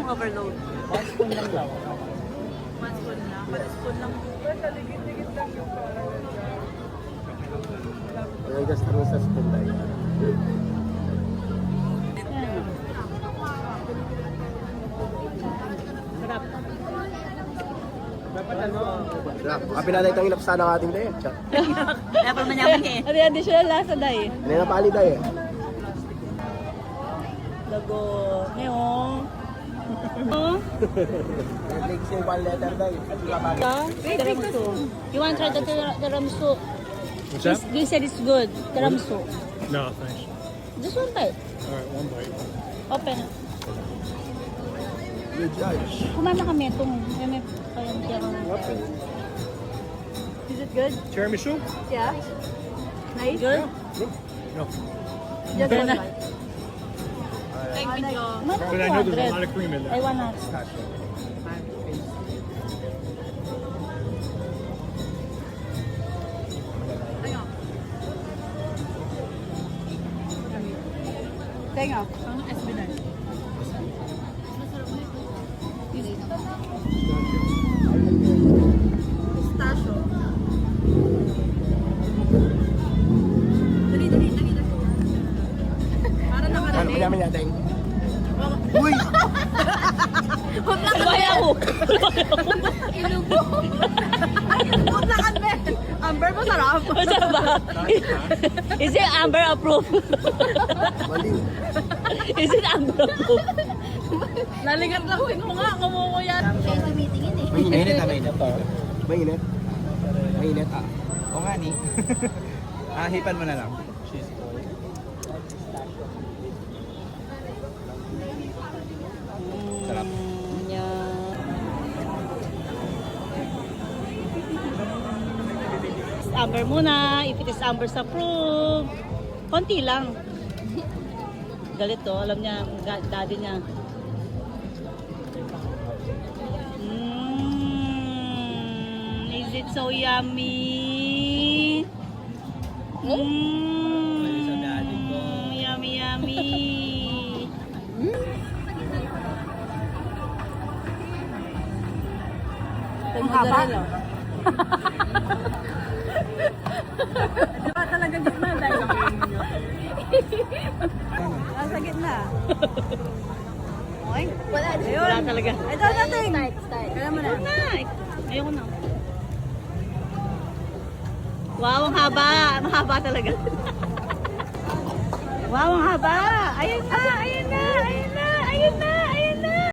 yung overload? 1 spoon lang daw. 1 spoon lang. 1 spoon lang. Kaligid-ligid lang yung parang. May gastro sa spoon tayo. Sarap. Dapat ano? Kapi natin itong inapsa ng ating day. Kaya pa manyaman eh. Ano yung additional lasa dahil? Hindi na pali day. Lago. Ngayong. Oh. Nag-take siya yung one letter day. Tiramisu. You want to try the tiramisu? What's that? They said it's good. Tiramisu. No, thanks. Just one bite. Alright, one bite. Open. You judge. Kumama kami itong. May kayang tiramisu. Okay. Is it good? Tiramisu? Yeah. Nice? Good? No. Just one bite. Thank you. But I know there's a lot of cream in I there. wanna. Tenga. Ang SB na. Pistachio. Dali, dali, dali, dali. Para Ano nakarating. namin natin? Uy! Huwag lang Kaya ako. Inubo. Huwag lang Amber. Amber, masarap. Masarap ba? Is it Amber approved? Mali. Is it Amber approved? Naligat lang mo nga, kumukuyat. Kayo tumitingin eh. Mainit ah, mainit. Mainit. Mainit ah. O nga ni. Hipan mo na lang. Sarap. Amber muna. If it is Amber's approved. Konti lang. Galit to. Alam niya, daddy niya. Is it so yummy? Yummy, yummy. Ang haba. Diba talaga gitna dahil nasa gitna. Okay? Wala. Wala talaga. Ito natin. Kaya mo na. Ayoko na. Wow, ang haba. Ang haba talaga. Wow, ang haba. Ayun na, ayun na, ayun na.